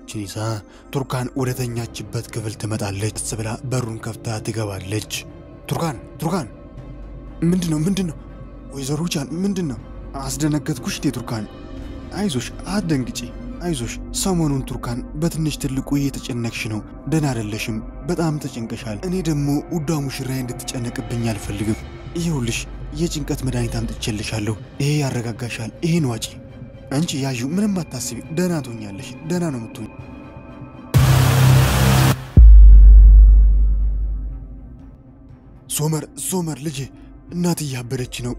መድኃኒቶችን ይዛ ቱርካን ወደተኛችበት ክፍል ትመጣለች። ስብላ በሩን ከፍታ ትገባለች። ቱርካን ምንድነው? ወይዘሮ ሩቻን ምንድነው? አስደነገጥኩሽ እንዴ ቱርካን? አይዞሽ አትደንግጪ፣ አይዞሽ። ሰሞኑን ቱርካን በትንሽ ትልቁ እየተጨነቅሽ ነው፣ ደህና አይደለሽም፣ በጣም ተጨንቀሻል። እኔ ደግሞ ውዷ ሙሽራዬ እንድትጨነቅብኝ አልፈልግም። ይኸውልሽ የጭንቀት መድኃኒት አምጥቼልሻለሁ፣ ይሄ ያረጋጋሻል፣ ይሄን ዋጪ። አንቺ ያዡ፣ ምንም አታስቢ፣ ደህና ትሆኛለሽ፣ ደህና ነው የምትሆኝ። ሶመር ልጄ፣ እናት እያበደች ነው።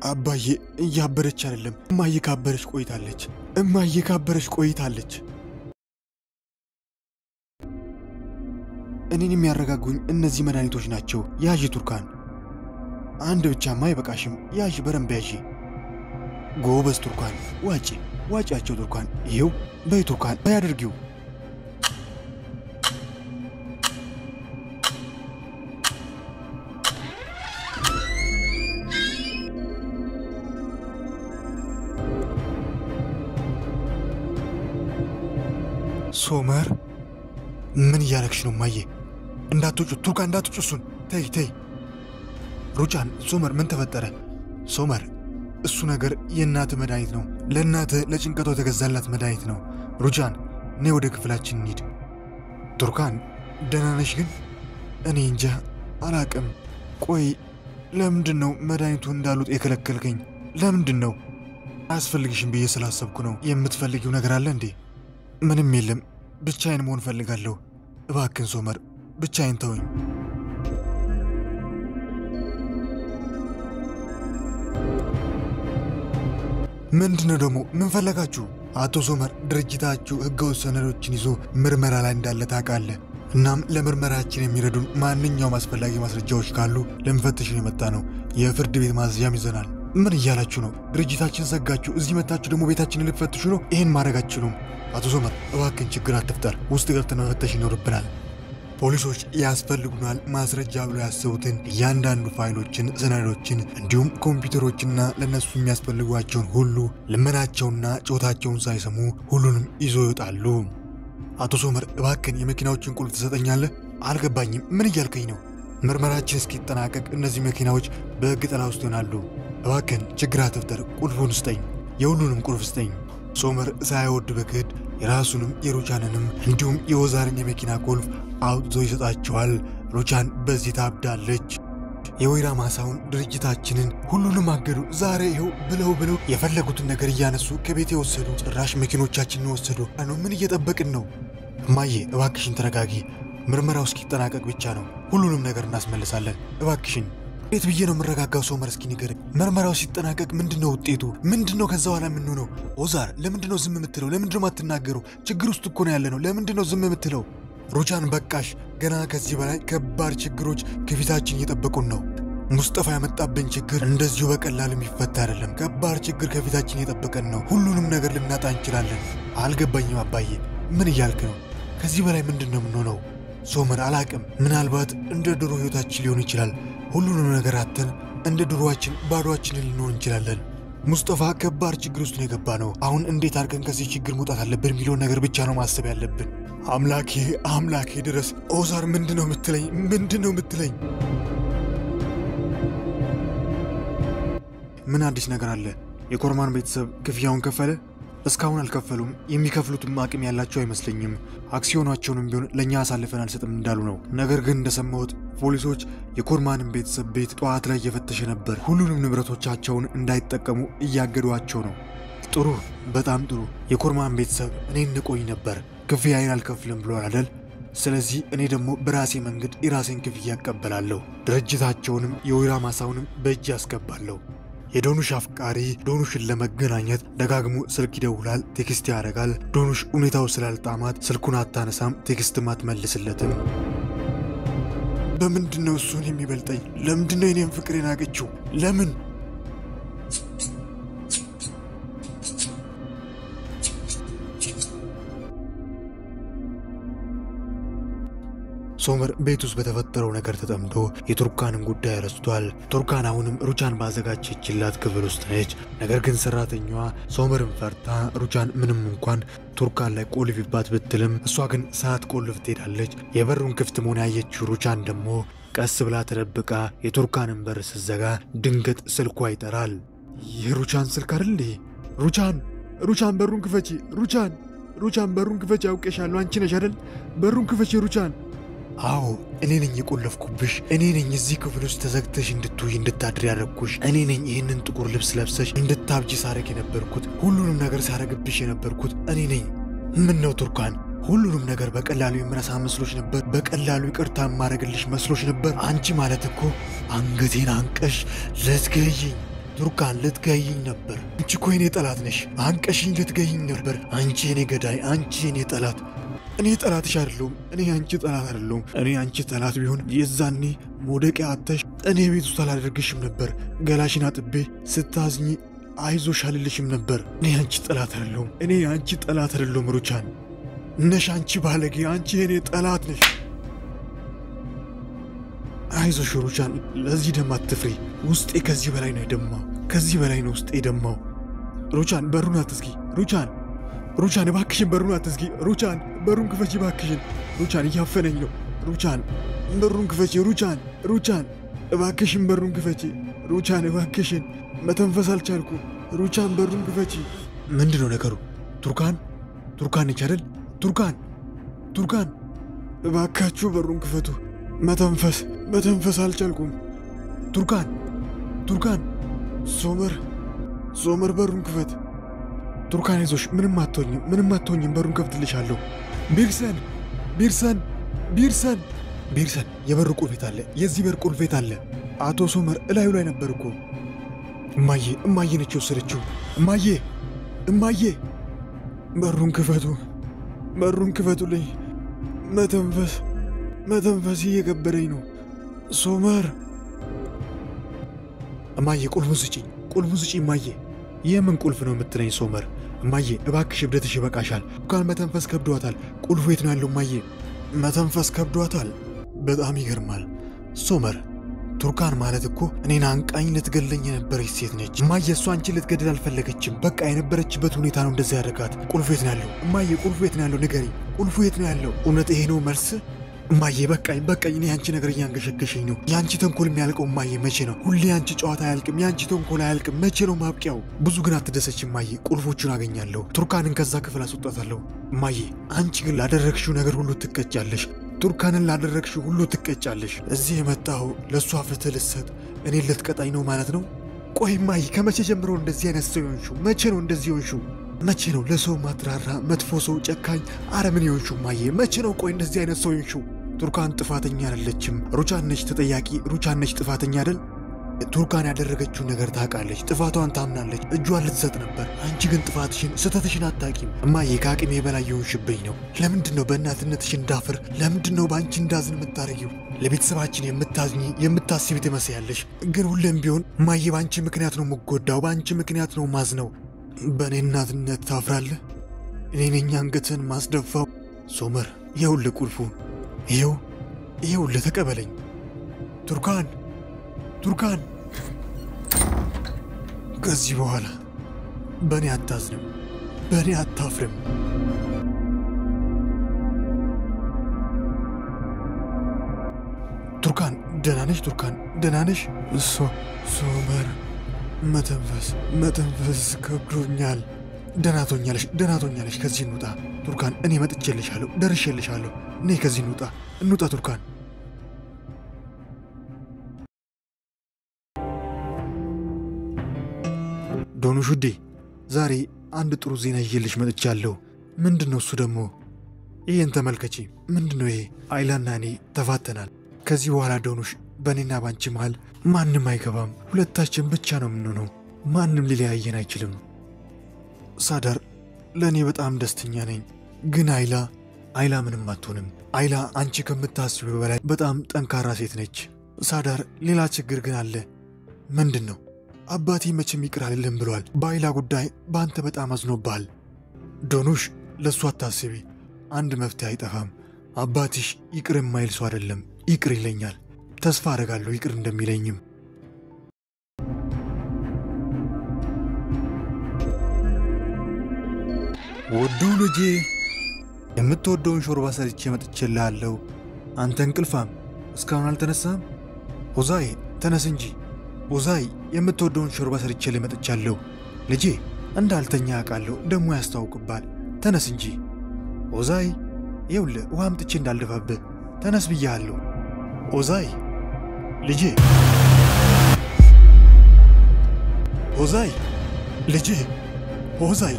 አባዬ እያበደች አይደለም፣ እማዬ ካበረች ቆይታለች። እኔን የሚያረጋጉኝ እነዚህ መድኃኒቶች ናቸው። ያዢ ቱርካን፣ አንድ ብቻማ አይበቃሽም፣ ያዢ፣ በደንብ ያዢ። ጎበዝ ቱርካን፣ ዋጪያቸው ቱርካን። ይኸው በይ ቱርካን፣ በይ አድርጊው። ሶመር ምን እያረግሽ ነው? ማዬ እንዳትወጪ ቱርካን፣ እንዳትወጪ እሱን ተይ። ሩጫን፣ ሶመር ምን ተፈጠረ? ሶመር እሱ ነገር የእናት መድኃኒት ነው፣ ለእናት ለጭንቀቷ የተገዛላት መድኃኒት ነው። ሩጫን ነይ ወደ ክፍላችን እንሂድ። ቱርካን ደህና ነሽ ግን? እኔ እንጃ አላቅም። ቆይ ለምንድን ነው መድኃኒቱ እንዳሉት የከለከልከኝ? ለምንድን ነው? አያስፈልግሽም ብዬ ስላሰብኩ ነው። የምትፈልጊው ነገር አለ እንዴ? ምንም የለም፣ ብቻዬን መሆን ፈልጋለሁ። እባክን ሶመር ብቻዬን ተወኝ። ምንድነው ደግሞ? ምን ፈለጋችሁ? አቶ ሶመር ድርጅታችሁ ህገወጥ ሰነዶችን ይዞ ምርመራ ላይ እንዳለ ታውቃለህ። እናም ለምርመራችን የሚረዱን ማንኛውም አስፈላጊ ማስረጃዎች ካሉ ለመፈተሽ የመጣ ነው። የፍርድ ቤት ማዘዣም ይዘናል። ምን እያላችሁ ነው? ድርጅታችን ዘጋችሁ፣ እዚህ መታችሁ ደግሞ ቤታችንን ልትፈትሹ ነው? ይሄን ማድረግ አትችሉም። አቶ ሶመር እባክን ችግር አትፍጠር፣ ውስጥ ገብተን መፈተሽ ይኖርብናል። ፖሊሶች ያስፈልጉናል ማስረጃ ብሎ ያሰቡትን እያንዳንዱ ፋይሎችን፣ ሰነዶችን እንዲሁም ኮምፒውተሮችና ለነሱ የሚያስፈልጓቸውን ሁሉ ልመናቸውና ጮታቸውን ሳይሰሙ ሁሉንም ይዞ ይወጣሉ። አቶ ሶመር እባክን የመኪናዎችን ቁልፍ ትሰጠኛለህ? አልገባኝም፣ ምን እያልከኝ ነው? ምርመራችን እስኪጠናቀቅ እነዚህ መኪናዎች በህግ ጥላ ውስጥ ይሆናሉ። እባክን ችግር አትፍጠር፣ ቁልፉን ስጠኝ፣ የሁሉንም ቁልፍ ስጠኝ። ሶመር ሳይወድ በግድ የራሱንም የሩቻንንም እንዲሁም የወዛርን የመኪና ቁልፍ አውጥቶ ይሰጣቸዋል። ሩቻን በዚህ ታብዳለች። የወይራ ማሳውን፣ ድርጅታችንን ሁሉንም አገዱ። ዛሬ ይኸው ብለው የፈለጉትን ነገር እያነሱ ከቤት የወሰዱ፣ ጭራሽ መኪኖቻችንን ወሰዱ። ምን እየጠበቅን ነው? እማዬ እባክሽን ተረጋጊ፣ ምርመራው እስኪጠናቀቅ ብቻ ነው። ሁሉንም ነገር እናስመልሳለን። እባክሽን ቤት ብዬ ነው የምረጋጋው። ሶመር እስኪ ንገረኝ፣ ምርመራው ሲጠናቀቅ ምንድነው ውጤቱ? ምንድነው ከዛ በኋላ የምንሆነው? ኦዛር ለምንድነው ዝም የምትለው? ለምንድነው ማትናገረው? ችግር ውስጥ እኮ ነው ያለነው። ለምንድነው ዝም የምትለው? ሩቻን በቃሽ፣ ገና ከዚህ በላይ ከባድ ችግሮች ከፊታችን እየጠበቁን ነው። ሙስጠፋ ያመጣብን ችግር እንደዚሁ በቀላል የሚፈታ አይደለም። ከባድ ችግር ከፊታችን እየጠበቀን ነው። ሁሉንም ነገር ልናጣ እንችላለን። አልገባኝም አባዬ፣ ምን እያልክ ነው? ከዚህ በላይ ምንድነው የምንሆነው? ሶመር አላቅም፣ ምናልባት እንደ ድሮ ህይወታችን ሊሆን ይችላል። ሁሉንም ነገር አተን እንደ ድሮዋችን ባዶአችንን ልንሆን እንችላለን። ሙስጠፋ ከባድ ችግር ውስጥ ነው የገባ ነው። አሁን እንዴት አድርገን ከዚህ ችግር መውጣት አለብን የሚለውን ነገር ብቻ ነው ማሰብ ያለብን። አምላኬ ድረስ። ኦዛር ምንድነው የምትለኝ? ምን አዲስ ነገር አለ? የኮርማን ቤተሰብ ክፍያውን ከፈለ? እስካሁን አልከፈሉም። የሚከፍሉትም አቅም ያላቸው አይመስለኝም። አክሲዮናቸውንም ቢሆን ለኛ አሳልፈን አንሰጥም እንዳሉ ነው። ነገር ግን እንደሰማሁት ፖሊሶች የኮርማንን ቤተሰብ ቤት ጠዋት ላይ እየፈተሸ ነበር። ሁሉንም ንብረቶቻቸውን እንዳይጠቀሙ እያገዷቸው ነው። ጥሩ፣ በጣም ጥሩ። የኮርማን ቤተሰብ እኔን ንቆኝ ነበር፣ ክፍያዬን አልከፍልም ብሏል አይደል? ስለዚህ እኔ ደግሞ በራሴ መንገድ የራሴን ክፍያ እቀበላለሁ። ድርጅታቸውንም የወይራ ማሳውንም በእጅ ያስገባለሁ። የዶኑሽ አፍቃሪ ዶኑሽን ለመገናኘት ደጋግሞ ስልክ ይደውላል፣ ቴክስት ያደርጋል። ዶኑሽ ሁኔታው ስላልጣማት ስልኩን አታነሳም፣ ቴክስትም አትመልስለትም። በምንድነው እሱን የሚበልጠኝ? ለምንድነው የኔን ፍቅር የናቀችው? ለምን? ሶመር ቤት ውስጥ በተፈጠረው ነገር ተጠምዶ የቱርካንን ጉዳይ ረስቷል። ቱርካን አሁንም ሩቻን ባዘጋጀችላት ክፍል ውስጥ ነች። ነገር ግን ሰራተኛዋ ሶመርን ፈርታ ሩቻን ምንም እንኳን ቱርካን ላይ ቆልፊባት ብትልም እሷ ግን ሳትቆልፍ ትሄዳለች። የበሩን ክፍት መሆን ያየችው ሩቻን ደግሞ ቀስ ብላ ተደብቃ የቱርካንን በር ስትዘጋ ድንገት ስልኳ ይጠራል። የሩቻን ስልክ አይደል እንዴ? ሩቻን በሩን ክፈቺ! ሩቻን በሩን ክፈቺ! አውቄሻለሁ፣ አንቺ ነሽ አይደል? በሩን ክፈቺ ሩቻን! አዎ እኔ ነኝ የቆለፍኩብሽ። እኔ ነኝ እዚህ ክፍል ውስጥ ተዘግተሽ እንድትውይ እንድታድር ያደረግኩሽ። እኔ ነኝ ይህንን ጥቁር ልብስ ለብሰሽ እንድታብጂ ሳረግ የነበርኩት። ሁሉንም ነገር ሳረግብሽ የነበርኩት እኔ ነኝ። ምን ነው ቱርካን? ሁሉንም ነገር በቀላሉ የምረሳ መስሎሽ ነበር? በቀላሉ ይቅርታ ማረግልሽ መስሎሽ ነበር? አንቺ ማለት እኮ አንገቴን አንቀሽ ልትገይኝ ቱርካን ልትገይኝ ነበር። አንቺ እኮ የኔ ጠላት ነሽ። አንቀሽኝ ልትገይኝ ነበር። አንቺ የኔ ገዳይ፣ አንቺ የኔ ጠላት። እኔ ጠላትሽ አይደለሁም። እኔ አንቺ ጠላት አይደለሁም። እኔ አንቺ ጠላት ቢሆን የዛኔ መውደቂያ አጥተሽ እኔ ቤት ውስጥ አላደርግሽም ነበር። ገላሽን አጥቤ ስታዝኝ አይዞሽ አልልሽም ነበር። እኔ አንቺ ጠላት አይደለሁም። እኔ አንቺ ጠላት አይደለሁም ሩቻን ነሽ። አንቺ ባለጌ፣ አንቺ የኔ ጠላት ነሽ። አይዞሽ ሩቻን፣ ለዚህ ደም አትፍሪ። ውስጤ ከዚህ በላይ ነው የደማው። ከዚህ በላይ ነው ውስጤ የደማው። ሩቻን በሩን አትዝጊ። ሩቻን እባክሽን በሩን አትዝጊ። ሩቻን በሩን ክፈቺ እባክሽን። ሩቻን እያፈነኝ ነው። ሩቻን በሩን ክፈቺ። ሩቻን እባክሽን በሩን ክፈቺ። ሩቻን እባክሽን፣ መተንፈስ አልቻልኩ። ሩቻን በሩን ክፈቺ። ምንድነው ነገሩ? ቱርካን ነች አይደል? ቱርካን እባካችሁ በሩን ክፈቱ። መተንፈስ አልቻልኩም። ቱርካን ሶመር በሩን ክፈት። ቱርካን አይዞሽ፣ ምንም አትሆኝም። በሩን ከፍትልሻለሁ። ቢርሰን የበሩ ቁልፍ ቤት አለ። የዚህ በር ቁልፍ ቤት አለ። አቶ ሶመር እላዩ ላይ ነበር እኮ። እማዬ ነች የወሰደችው። እማዬ በሩን ክፈቱልኝ። መተንፈስ እየከበደኝ ነው። ሶመር እማዬ ቁልፉን ስጪኝ እማዬ። የምን ቁልፍ ነው የምትለኝ ሶመር? እማዬ እባክሽ እብደትሽ ይበቃሻል። ቱርካን መተንፈስ ከብዷታል። ቁልፉ የት ነው ያለው እማዬ? መተንፈስ ከብዷታል። በጣም ይገርማል ሶመር። ቱርካን ማለት እኮ እኔን አንቃኝ ልትገለኝ የነበረች ሴት ነች እማዬ። እሷ አንቺን ልትገድል አልፈለገችም። በቃ የነበረችበት ሁኔታ ነው እንደዛ ያደረጋት። ቁልፉ የት ነው ያለው እማዬ? ቁልፉ የት ነው ያለው ንገሪኝ። ቁልፉ የት ነው ያለው? እውነት ይሄ ነው መልስ? እማዬ በቃኝ። እኔ ያንቺ ነገር እያንገሸገሸኝ ነው። ያንቺ ተንኮል የሚያልቀው እማዬ መቼ ነው? ሁሌ ያንቺ ጨዋታ አያልቅም፣ ያንቺ ተንኮል አያልቅም። መቼ ነው ማብቂያው? ብዙ ግን አትደሰች እማዬ። ቁልፎቹን አገኛለሁ። ቱርካንን ከዛ ክፍል አስወጣታለሁ እማዬ። አንቺ ግን ላደረግሽው ነገር ሁሉ ትቀጫለሽ። ቱርካንን ላደረግሽው ሁሉ ትቀጫለሽ። እዚህ የመጣው ለእሷ ፍትህ ልትሰጥ እኔን ልትቀጣኝ ነው ማለት ነው? ቆይ እማዬ፣ ከመቼ ጀምሮ እንደዚህ አይነት ሰው ሆንሽው? መቼ ነው እንደዚህ ሆንሽው? መቼ ነው ለሰው ማትራራ መጥፎ ሰው፣ ጨካኝ አረምን ሆንሽው እማዬ? መቼ ነው ቆይ እንደዚህ አይነት ሰው ሆንሽው? ቱርካን ጥፋተኛ አይደለችም። ሩቻን ነች ተጠያቂ። ሩቻን ነች ጥፋተኛ አይደል? ቱርካን ያደረገችው ነገር ታውቃለች። ጥፋቷን ታምናለች። እጇን ልትሰጥ ነበር። አንቺ ግን ስህተትሽን አታውቂም እማዬ። ከአቅሜ በላይ የሆንሽብኝ ነው። ለምንድን ነው በእናትነትሽ እንዳፍር? ለምንድን ነው በአንቺ እንዳዝን የምታደርጊው? ለቤተሰባችን የምታስቢ ትመስያለሽ። ግን ሁሌም ቢሆን እማዬ በአንቺ ምክንያት ነው የምጎዳው። በአንቺ ምክንያት ነው ማዝነው። በእኔ እናትነት ታፍራለህ? እኔ ነኝ አንገትህን ማስደፋው። ሶመር ይኸውልህ ቁልፉን፣ ይኸውልህ ተቀበለኝ። ቱርካን ከዚህ በኋላ በእኔ አታዝንም፣ በእኔ አታፍርም። ቱርካን ደህና ነሽ? ቱርካን ደህና ነሽ? ሶመር መተንፈስ ከብዶኛል። ደህና ትሆኛለሽ። ከዚህ እንውጣ ቱርካን። እኔ መጥቼልሻለሁ፣ ደርሼልሻለሁ። እኔ ከዚህ እንውጣ ቱርካን። ዶኑሽ ውዴ፣ ዛሬ አንድ ጥሩ ዜና ይዤልሽ መጥቻለሁ። ምንድነው እሱ ደግሞ? ይሄን ተመልከቺ። ምንድነው ይሄ? አይላና እኔ ተፋተናል። ከዚህ በኋላ ዶኑሽ በእኔና ባንቺ መሃል ማንም አይገባም። ሁለታችን ብቻ ነው የምንሆነው። ማንም ሊለያየን አይችልም። ሳዳር ለእኔ በጣም ደስተኛ ነኝ። ግን አይላ ምንም አትሆንም። አይላ አንቺ ከምታስቢው በላይ በጣም ጠንካራ ሴት ነች። ሳዳር ሌላ ችግር ግን አለ። ምንድን ነው? አባቴ መቼም ይቅር አልልም ብሏል። በአይላ ጉዳይ በአንተ በጣም አዝኖብሃል። ዶኑሽ ለእሱ አታስቢ። አንድ መፍትሄ አይጠፋም። አባትሽ ይቅር የማይል ሰው አይደለም። ይቅር ይለኛል። ተስፋ አደርጋለሁ ይቅር እንደሚለኝም። ውዱ ልጄ የምትወደውን ሾርባ ሰርቼ መጥቼልሃለሁ። አንተ እንቅልፋም እስካሁን አልተነሳም? ኦዛይ ተነስ እንጂ። ኦዛይ የምትወደውን ሾርባ ሰርቼ መጥቻለሁ። ልጄ እንዳልተኛ አውቃለሁ፣ ደሞ ያስታውቅባል። ተነስ እንጂ ኦዛይ። ይኸውልህ ውሃ አምጥቼ እንዳልደፋብህ ተነስ ብያለሁ። ኦዛይ ልጄ፣ ኦዛይ ልጄ፣ ኦዛይ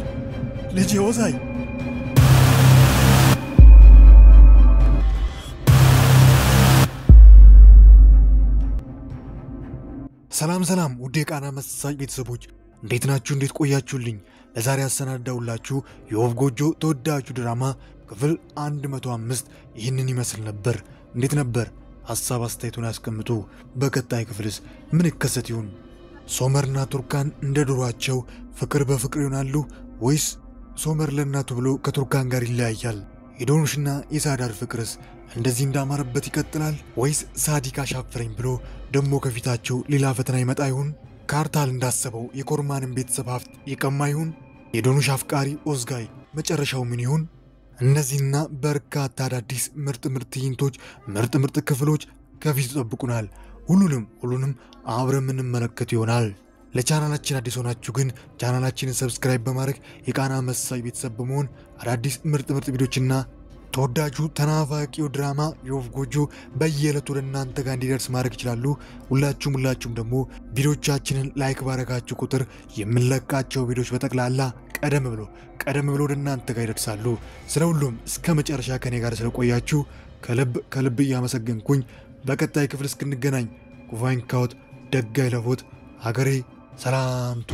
ልጄ፣ ኦዛይ ሰላም ሰላም ውድ የቃና መሳጭ ቤተሰቦች እንዴት ናችሁ? እንዴት ቆያችሁልኝ? ለዛሬ ያሰናዳውላችሁ የወፍ ጎጆ ተወዳጁ ድራማ ክፍል 105 ይህንን ይመስል ነበር። እንዴት ነበር? ሐሳብ አስተያየቱን ያስቀምጡ። በቀጣይ ክፍልስ ምን ይከሰት ይሆን? ሶመርና ቱርካን እንደ ድሯቸው ፍቅር በፍቅር ይሆናሉ ወይስ ሶመር ለእናቱ ብሎ ከቱርካን ጋር ይለያያል? የዶኑሽና የሳዳር ፍቅርስ እንደዚህ እንዳማረበት ይቀጥላል ወይስ ሳዲቅ አሻፈረኝ ብሎ ደሞ ከፊታቸው ሌላ ፈተና ይመጣ ይሆን? ካርታል እንዳሰበው የኮርማንን ቤተሰብ ሀብት ይቀማ ይሆን? የዶኑሽ አፍቃሪ ኦዝጋይ መጨረሻው ምን ይሆን? እነዚህና በርካታ አዳዲስ ምርጥ ትዕይንቶች፣ ምርጥ ክፍሎች ከፊት ይጠብቁናል። ሁሉንም አብረን የምንመለከት ይሆናል። ለቻናላችን አዲስ ሆናችሁ ግን ቻናላችንን ሰብስክራይብ በማድረግ የቃና መሳጭ ቤተሰብ በመሆን አዳዲስ ምርጥ ቪዲዮችና ተወዳጁ ተናፋቂው ድራማ የወፍ ጎጆ በየዕለቱ ለእናንተ ጋር እንዲደርስ ማድረግ ይችላሉ። ሁላችሁም ደግሞ ቪዲዮቻችንን ላይክ ባረጋችሁ ቁጥር የምንለቃቸው ቪዲዮች በጠቅላላ ቀደም ብሎ ወደ እናንተ ጋር ይደርሳሉ። ስለ ሁሉም እስከ መጨረሻ ከኔ ጋር ስለቆያችሁ ከልብ እያመሰገንኩኝ በቀጣይ ክፍል እስክንገናኝ ኩፋይን ካውት ደጋይ ለፎት ሀገሬ ሰላምቱ